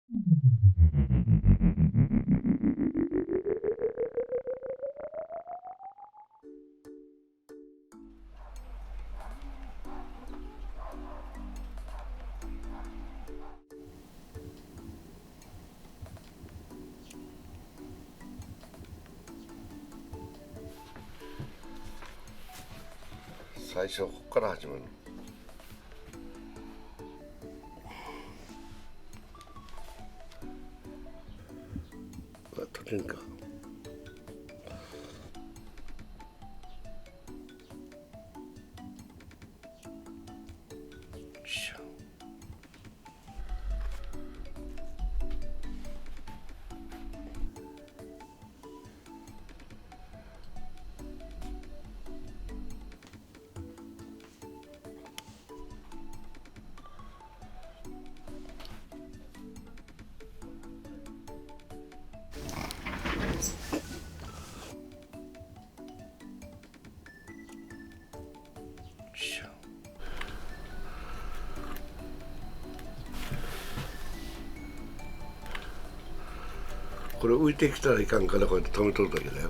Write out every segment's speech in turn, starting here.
最初ここから始まるの。取れんか。これ浮いてきたらいかんからこうやって止めとるだけだよ。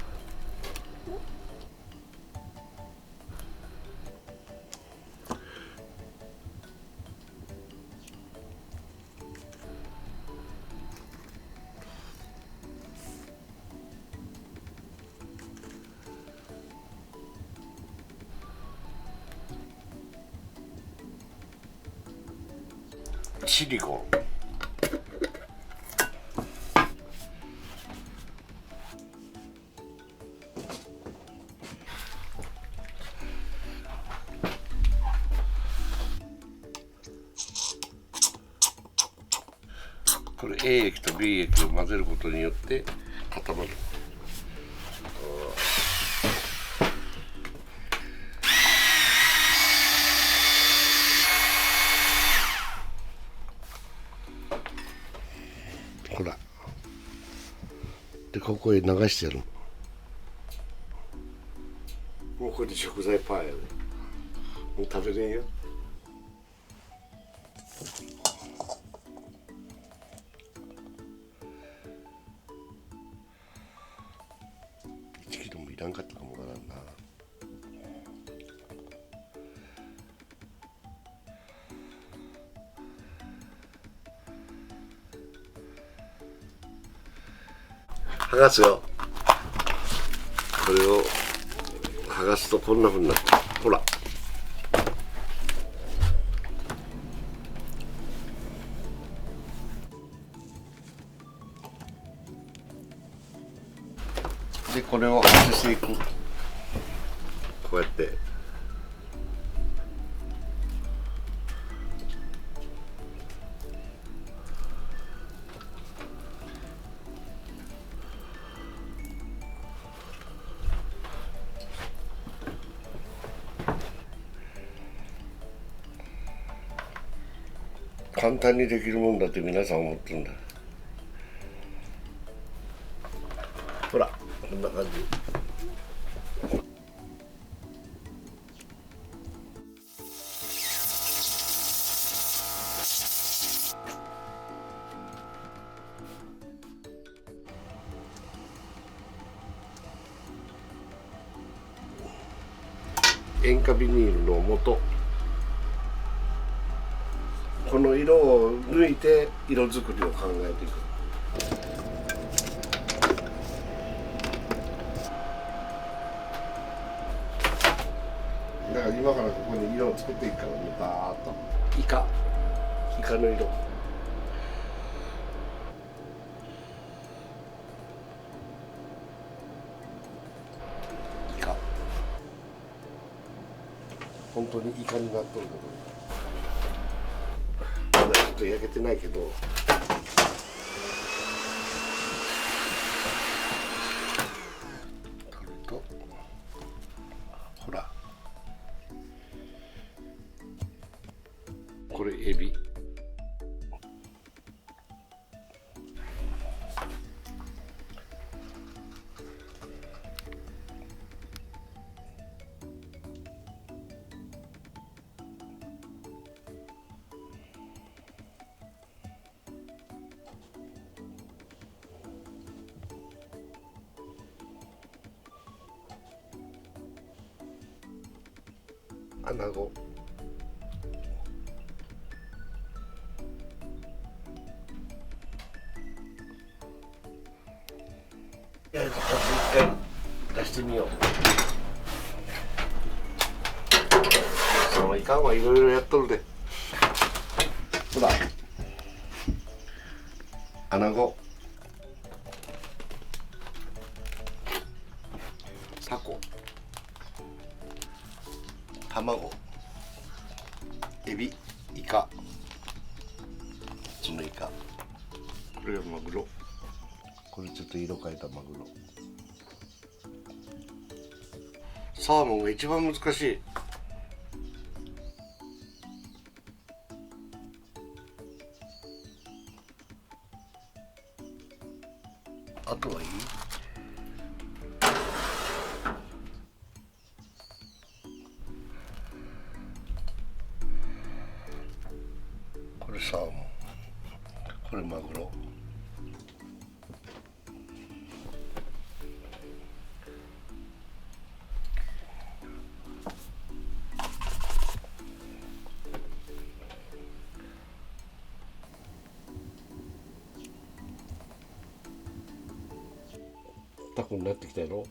シリコン。これ A 液と B 液を混ぜることによって固まる。ほら。でここへ流してやる。もうこれで食材パーやね。もう食べれんよ。1キロもいらんかったかもわからんな。剥がすよ。これを剥がすとこんなふうになって、ほら。でこれを外していく。こうやって簡単にできるもんだって皆さん思ってるんだ。ほらこんな感じ。塩化ビニールの素、この色を抜いて色作りを考えていく。だから今からここに色を作っていくからね、バーッとイカの色。本当にイカになっとるけど、まだちょっと焼けてないけど、取るとほら、これエビ。穴子。とりあえず一回出してみよう。そのいかんはいろいろやっとるで。ほら穴子、タコ、卵、エビ、イカ、普通のイカ、これがマグロ、これちょっと色変えたマグロ。サーモンが一番難しい。あとはいい。これサーモン、これマグロ。タコになってきたやろ。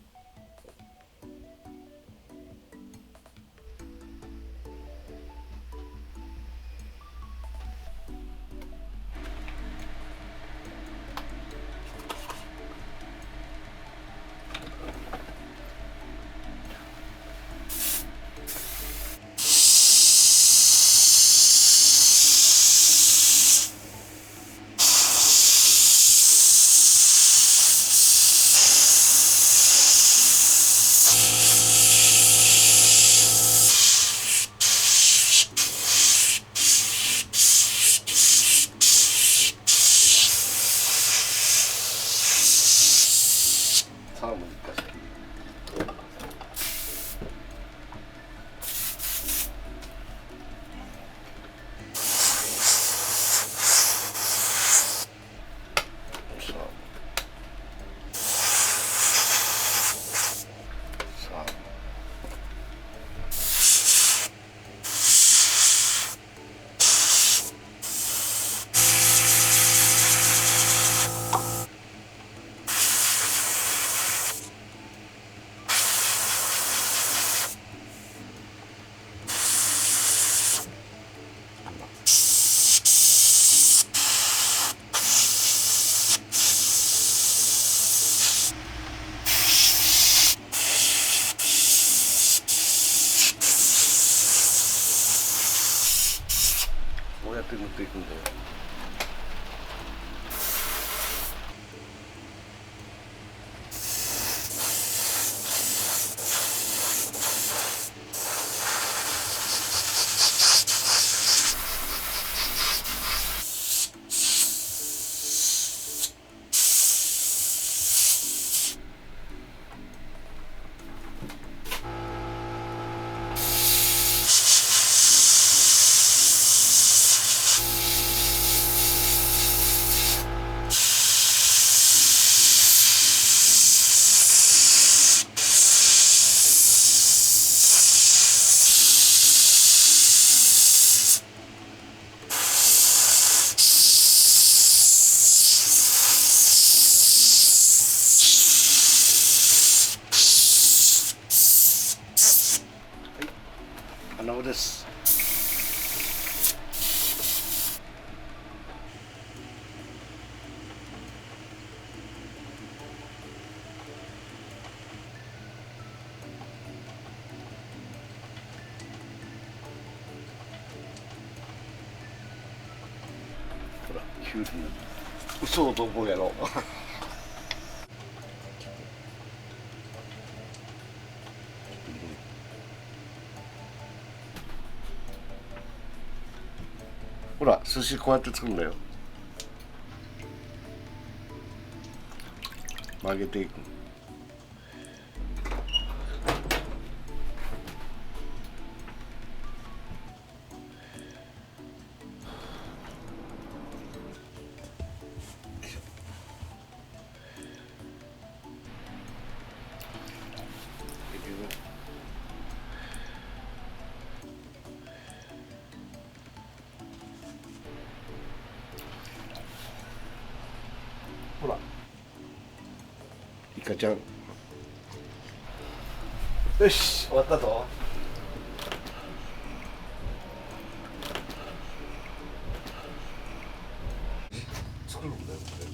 サーモン一回先。こうやって塗っていくんだよ。穴子です。ほらキュウリ嘘と思うやろ。ほら寿司こうやって作るんだよ。曲げていく。かちゃん。よし、終わったぞ。作るんだよこれ。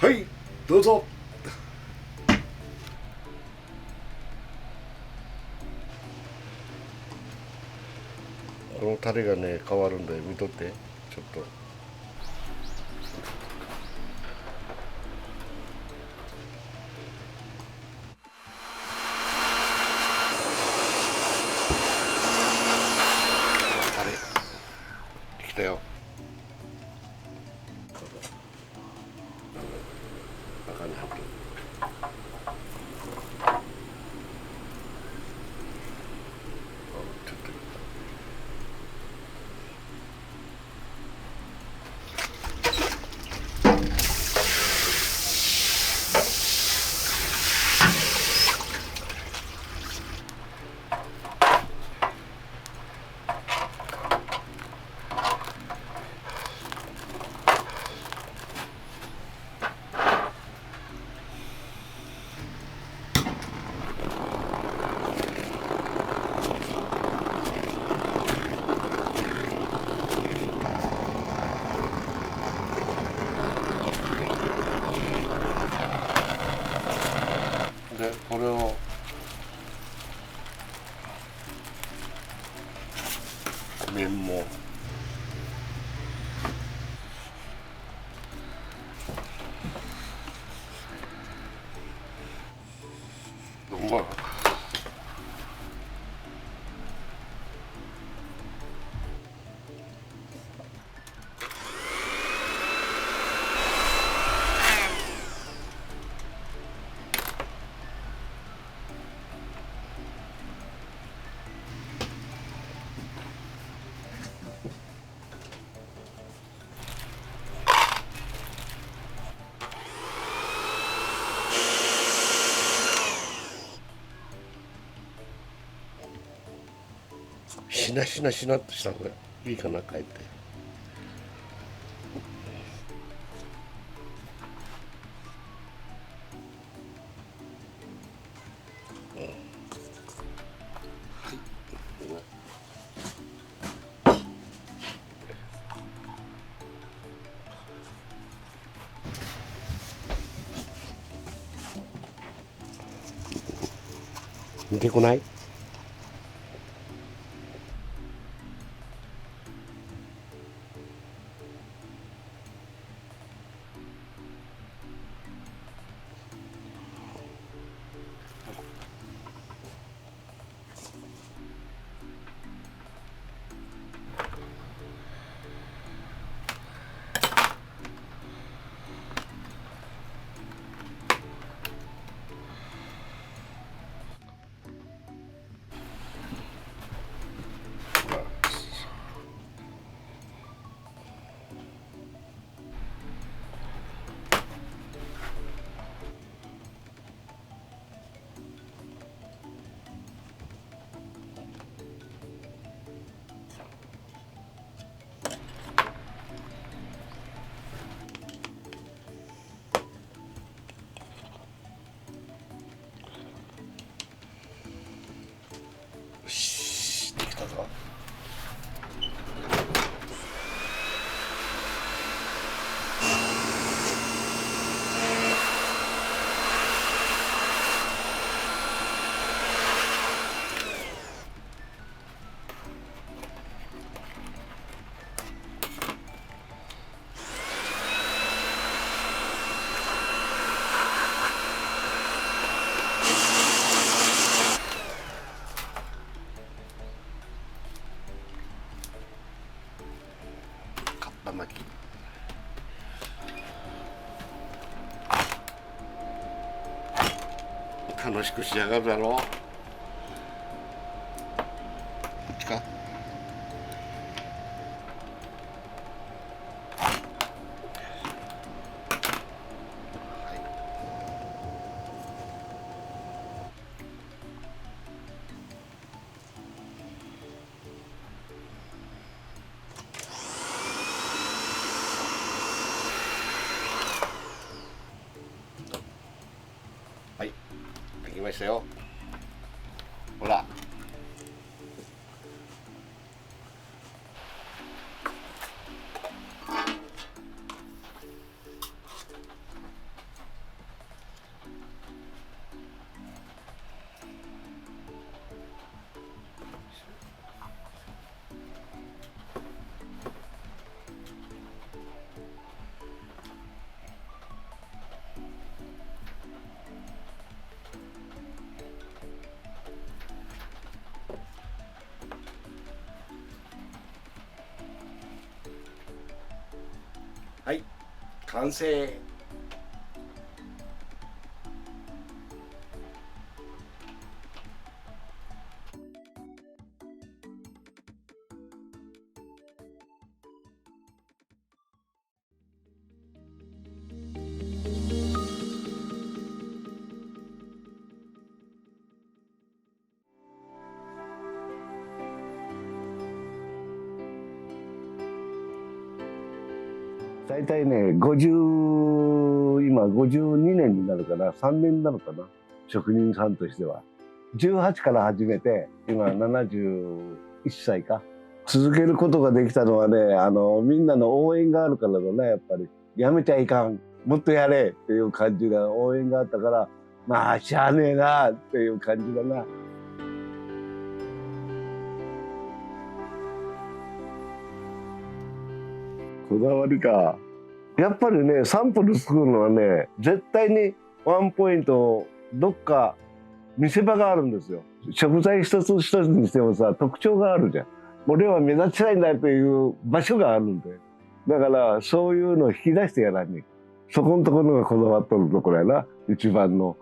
はい、どうぞ。このタレがね変わるんで見とってちょっと。タレできたよ。中に入ってる。ちょっとでこれを麺もうまい。しなしなしなっとした方がいいかな、かえって。似てこない？楽しく仕上がるだろう。こっちか。はい、できましたよ。ほら。はい、完成。大体ね、今52年になるかな、3年になるかな、職人さんとしては。18から始めて、今71歳か。続けることができたのはね、みんなの応援があるからだね、やっぱり。やめちゃいかん、もっとやれっていう感じが、応援があったから、まあ、しゃあねえなっていう感じだな。こだわりか。やっぱりね、サンプル作るのはね、絶対にワンポイント、どっか見せ場があるんですよ。食材一つ一つにしてもさ、特徴があるじゃん。俺は目立ちたいんだという場所があるんで。だから、そういうのを引き出してやらに。そこのところがこだわっとるところやな、一番の。